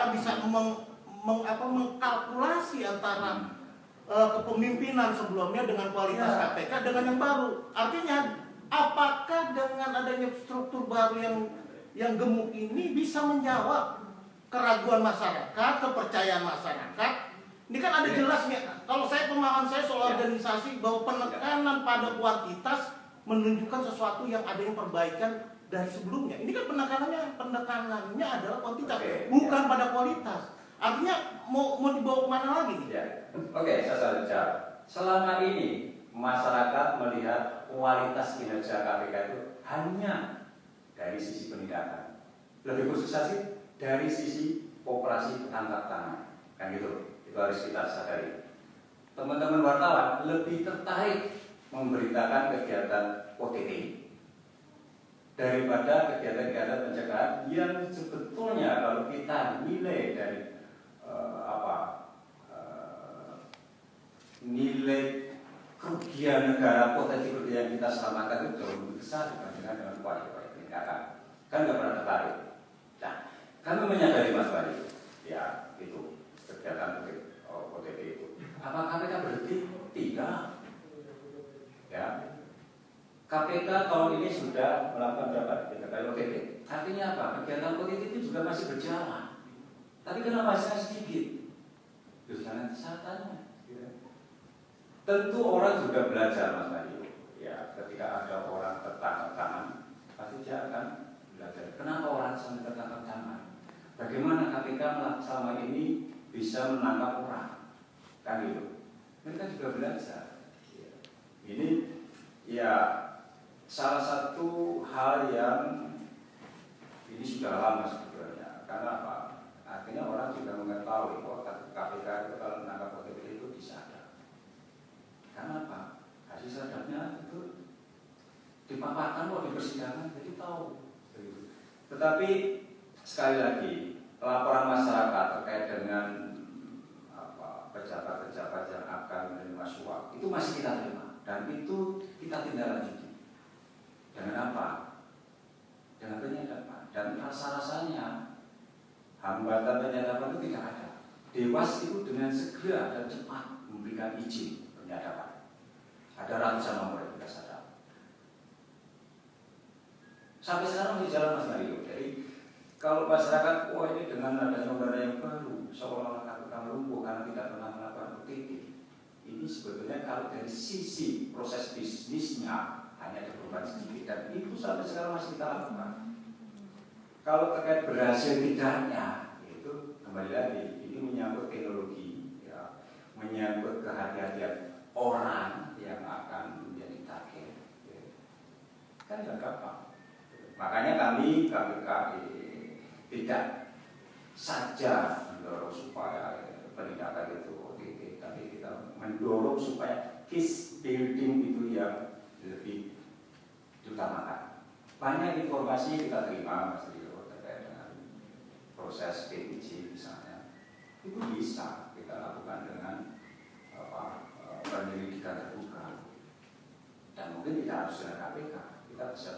apakah bisa mengkalkulasi antara kepemimpinan sebelumnya dengan kualitas KPK dengan yang baru? Artinya, apakah dengan adanya struktur baru yang gemuk ini bisa menjawab keraguan masyarakat, kepercayaan masyarakat? Ini kan ada jelasnya. Kalau pemahaman saya soal organisasi bahwa penekanan pada kuantitas menunjukkan sesuatu yang ada yang perbaikan dari sebelumnya. Ini kan penekanannya adalah kuantitas, bukan pada kualitas. Artinya mau dibawa kemana lagi nih? Saya salah jawab. Selama ini masyarakat melihat kualitas kinerja KPK itu hanya dari sisi penindakan. Lebih khusus lagi dari sisi operasi tangkap tangan, kan gitu. Itu harus kita sadari. Teman-teman wartawan lebih tertarik memberitakan kegiatan OTT daripada kegiatan-kegiatan pencegahan yang sebetulnya kalau kita nilai dari nilai kerugian negara, potensi kerugian yang kita selamatkan itu jauh lebih besar dibandingkan dengan upaya-upaya penindakan. Kan nggak pernah tertarik. Nah, kami menyadari Mas Wali, ya itu kegiatan OTT itu. Apa KPK berhenti? Tidak. Ya, KPK tahun ini sudah melakukan berapa? 3 kali OTT. Artinya apa? Kegiatan OTT itu juga masih berjalan. Tapi kenapa hasilnya sedikit? Terus jangan tanya. Tentu orang juga belajar Mas Mario. Ya, ketika ada orang tertangkap tangan, pasti dia akan belajar. Kenapa orang sampai tertangkap tangan? Bagaimana KPK selama ini bisa menangkap orang? Kan gitu. Mereka juga belajar. Ini ya salah satu hal yang ini sudah lama sebetulnya. Karena apa? Akhirnya orang juga mengetahui bahwa KPK itu kalau menangkap OTT itu disadar. Karena apa? Hasil sadarnya itu dipaparkan di persidangan, jadi tahu. Tetapi sekali lagi, laporan masyarakat terkait dengan pejabat-pejabat yang akan menerima suap itu masih kita terima dan itu kita tindak lanjuti. Dengan apa? Dengan penyadapan. Dan rasa-rasanya hambatan penyadapan itu tidak ada. Dewas itu dengan segera dan cepat memberikan izin penyadapan. Ada ratusan nomor yang kita sadar. Sampai sekarang masih jalan Mas Mario. Jadi kalau masyarakat, wah ini dengan adanya undang-undang yang baru, seolah-olah KPK lumpuh karena tidak pernah melakukan OTT. Ini sebetulnya kalau dari sisi proses bisnisnya hanya ada perubahan sedikit dan itu sampai sekarang masih kita lakukan. Kalau terkait berhasil tidaknya, itu kembali lagi, ini menyangkut teknologi, ya, menyangkut kehati-hatian orang yang akan menjadi target. Ya. Kan tidak gampang. Makanya kami KPK tidak saja mendorong supaya penindakan itu OTT, tapi kita mendorong supaya case building itu yang lebih diutamakan. Banyak informasi kita terima Mas Rio terkait dengan proses PPJ misalnya, itu bisa kita lakukan dengan penyelidikan terbuka dan mungkin tidak harus dengan KPK. Kita bisa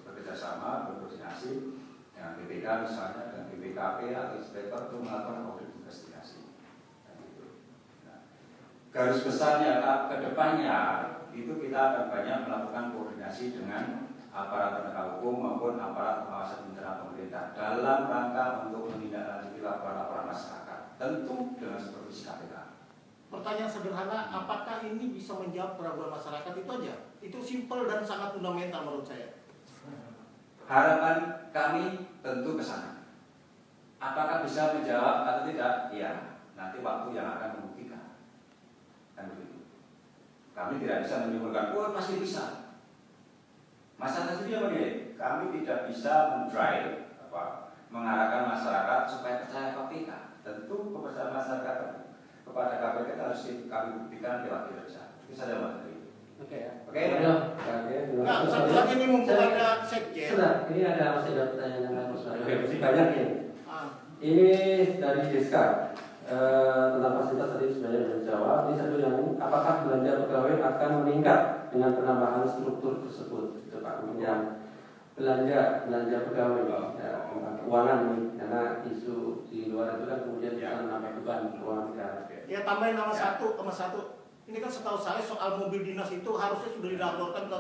bekerja sama, berkoordinasi dengan BPK misalnya, dengan BPKP atau inspektor untuk melakukan audit investigasi. Nah, garis besarnya ke depannya itu kita akan banyak melakukan koordinasi dengan aparat penegak hukum maupun aparat pengawasan internal pemerintah dalam rangka untuk menindaklanjuti laporan-laporan masyarakat, tentu dengan supervisi KPK. Pertanyaan sederhana, apakah ini bisa menjawab keraguan masyarakat? Itu aja. Itu simpel dan sangat fundamental menurut saya. Harapan kami tentu ke sana. Apakah bisa menjawab atau tidak? Ya, nanti waktu yang akan membuktikan. Kan begitu. Kami tidak bisa menyimpulkan, oh pasti bisa. Masyarakat sendiri apa nih? Kami tidak bisa mengarahkan masyarakat supaya percaya KPK. Tentu kepercayaan masyarakat kepada KPK harus kami buktikan lewat kinerja. Itu saja Mas. Oke ya. Oke. Nah, satu lagi ini mumpung ada sekjen. Sudah, ini masih ada pertanyaan yang lain Mas Mario. Masih banyak ini. Ini dari Deska. Tentang fasilitas tadi sebenarnya sudah dijawab. Ini satu yang apakah belanja pegawai akan meningkat dengan penambahan struktur tersebut? Itu Pak. Kemudian belanja pegawai ya, tentang keuangan nih, karena isu di luar itu kan kemudian bisa menambah beban keuangan negara. Ya tambahin sama satu. Ini kan setahu saya soal mobil dinas itu harusnya sudah dilaporkan ke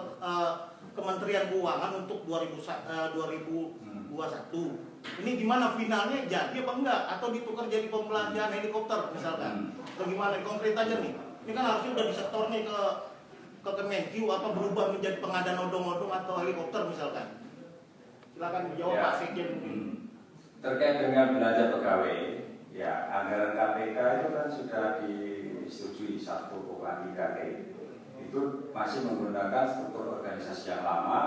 Kementerian Keuangan untuk 2021. Ini gimana finalnya, jadi apa enggak? Atau ditukar jadi pembelanjaan helikopter misalkan? Atau gimana konkret aja nih? Ini kan harusnya udah disetor nih ke Kemenkyu, apa berubah menjadi pengadaan odong-odong atau helikopter misalkan? Silakan dijawab Pak Sekjen mungkin. Terkait dengan belanja pegawai, ya anggaran KPK itu kan sudah disetujui 1,3 T. Itu masih menggunakan struktur organisasi yang lama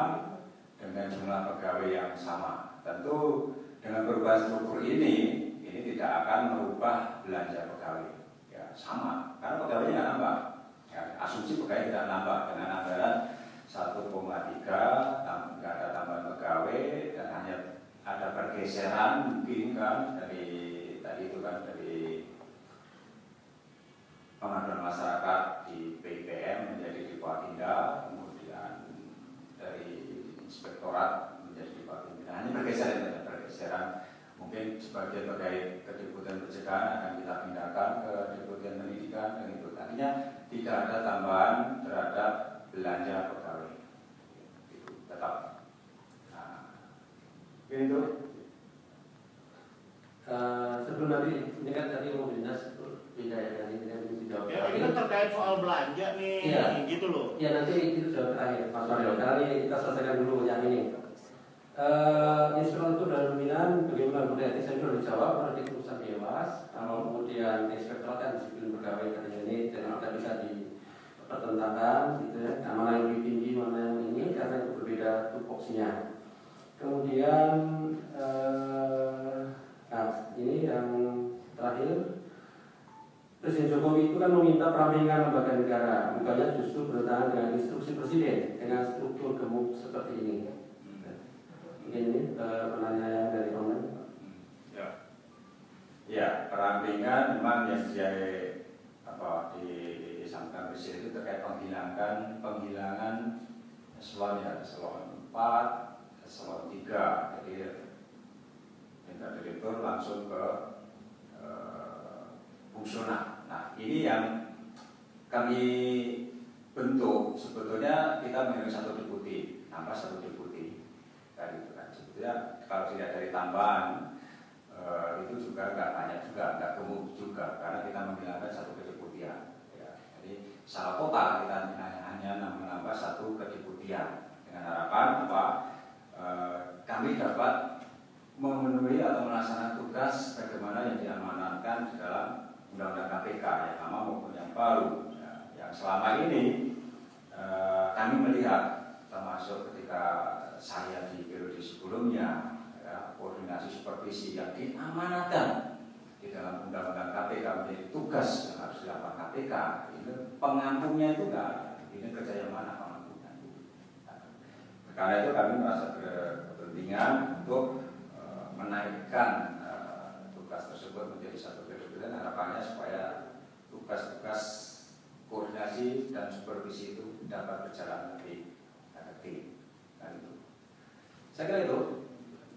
dengan jumlah pegawai yang sama. Tentu dengan perubahan struktur ini tidak akan merubah belanja pegawai. Ya sama, karena pegawainya nggak nambah. Ya, asumsi pegawai tidak nambah dengan anggaran 1,3, nggak ada tambahan pegawai dan hanya ada pergeseran mungkin kan dari tadi itu kan dari pengaduan masyarakat di PIPM menjadi di Papinda, kemudian dari inspektorat menjadi di Papinda. Hanya pergeseran mungkin sebagian pegawai kedeputian pencegahan akan kita pindahkan ke Deputian Pendidikan dan itu artinya tidak ada tambahan terhadap belanja pegawai. Itu tetap. Nah, itu. Sebelum nanti ini kan tadi mobil dinas beda ya dari ini dijawab. Ya ini kan terkait soal belanja nih, gitu loh. Ya nanti itu jawab terakhir Mas Mario. Karena ini kita selesaikan dulu yang ini. Inspektorat itu dalam pembinaan bagaimana berarti saya sudah dijawab oleh urusan dewas. Kalau kemudian inspektorat kan disiplin pegawai katanya ini, jadi kita bisa dipertentangkan gitu ya. Nah, mana yang lebih tinggi, mana yang ini karena itu berbeda tupoksinya. Kemudian ini yang terakhir, Presiden Jokowi itu kan meminta perampingan lembaga negara, bukannya justru bertentangan dengan instruksi Presiden dengan struktur gemuk seperti ini. Mungkin ini penanya dari online. Ya, perampingan memang yang disampaikan Presiden itu terkait penghilangan eselon 4, eselon 3. Jadi tingkat direktur langsung ke fungsional. Nah, ini yang kami bentuk. Sebetulnya kita memilih 1 deputi, tambah 1 deputi. Tadi itu kan sebetulnya kalau tidak dari tambahan itu juga nggak banyak juga, nggak gemuk juga, karena kita menghilangkan 1 kedeputian. Ya. Jadi secara total kita hanya menambah 1 kedeputian dengan harapan kami dapat memenuhi atau melaksanakan tugas bagaimana yang diamanatkan di dalam Undang-Undang KPK yang lama maupun yang baru. Ya, yang selama ini kami melihat, termasuk ketika saya di periode sebelumnya, ya, koordinasi supervisi yang diamanatkan di dalam Undang-Undang KPK menjadi tugas yang harus dilakukan KPK. Ini pengampunya itu enggak ada. Ini kerja yang mana pengampunya? Karena itu kami merasa berkepentingan untuk menaikkan tugas tersebut menjadi 1 kedeputian. Harapannya supaya tugas-tugas koordinasi dan supervisi itu dapat berjalan lebih efektif. Saya kira itu.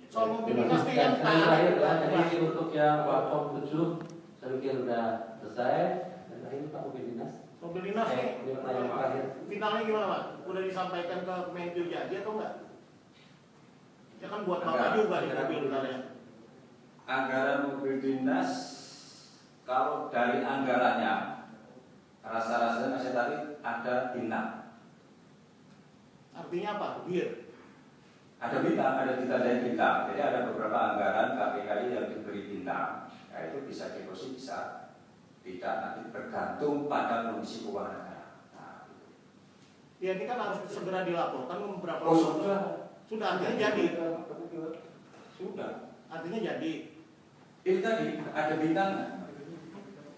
Soal mobil dinas nih yang terakhir jadi untuk yang Wakom 7 saya pikir sudah selesai. Dan ini Pak mobil dinas. Mobil dinas nih. Finalnya gimana Pak? Udah disampaikan ke Kemenkyu jadi atau enggak? Ya kan buat Bapak juga di mobil benarnya. Anggaran mobil dinas kalau dari anggarannya rasa-rasanya masih tadi ada bintang. Artinya apa? Bir. Ada bintang, ada ditandai bintang. Jadi ada beberapa anggaran KPK yang diberi bintang. Nah, itu bisa deposit, bisa tidak, nanti bergantung pada kondisi keuangan negara. Nah, ya ini kan harus segera dilaporkan beberapa. Sudah artinya jadi. Sudah. Artinya jadi. Ini tadi ada bintang.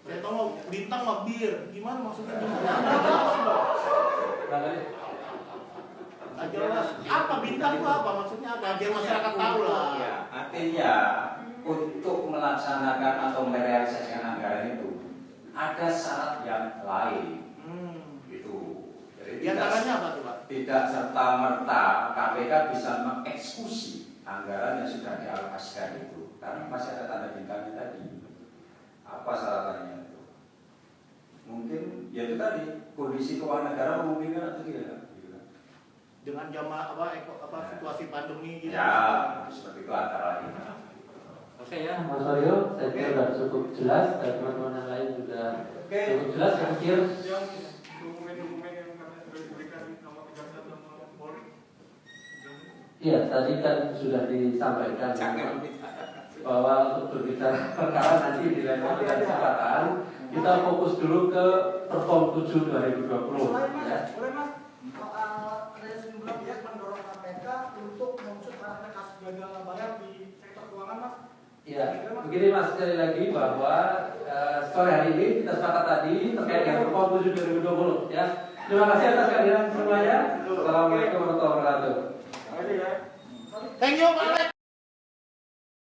Saya tahu bintang mah bir. Gimana maksudnya bintang? Jelas. Apa bintang itu apa maksudnya apa? Biar masyarakat tahu lah. Ya, artinya untuk melaksanakan atau merealisasikan anggaran itu ada syarat yang lain. Gitu. Jadi di antaranya apa tuh Pak? tidak serta merta KPK bisa mengeksekusi anggaran yang sudah dialokasikan itu, karena masih ada tanda bintangnya tadi. Apa salahannya itu? Mungkin ya itu tadi kondisi keuangan negara memungkinkan atau tidak? Dengan situasi pandemi gitu. Ya, seperti itu antara lain. Oke ya, Mas Mario, saya kira sudah cukup jelas dan teman-teman yang lain juga cukup jelas. Saya pikir yang dokumen-dokumen yang kami sudah diberikan sama kejaksaan sama Polri. iya, tadi kan sudah disampaikan bahwa untuk berbicara perkara nanti di level dengan kesempatan kita fokus dulu ke Perpom 7 2020 ya. Boleh mas, ada sejumlah pihak mendorong KPK untuk mengusut terhadap kasus gagal bayar di sektor keuangan mas. Ya, begini Mas, sekali lagi bahwa sore hari ini kita sepakat tadi terkait dengan Perpom 7 2020 ya. Terima kasih atas kehadiran semuanya. Assalamualaikum warahmatullahi wabarakatuh. Thank you, Pak Alex.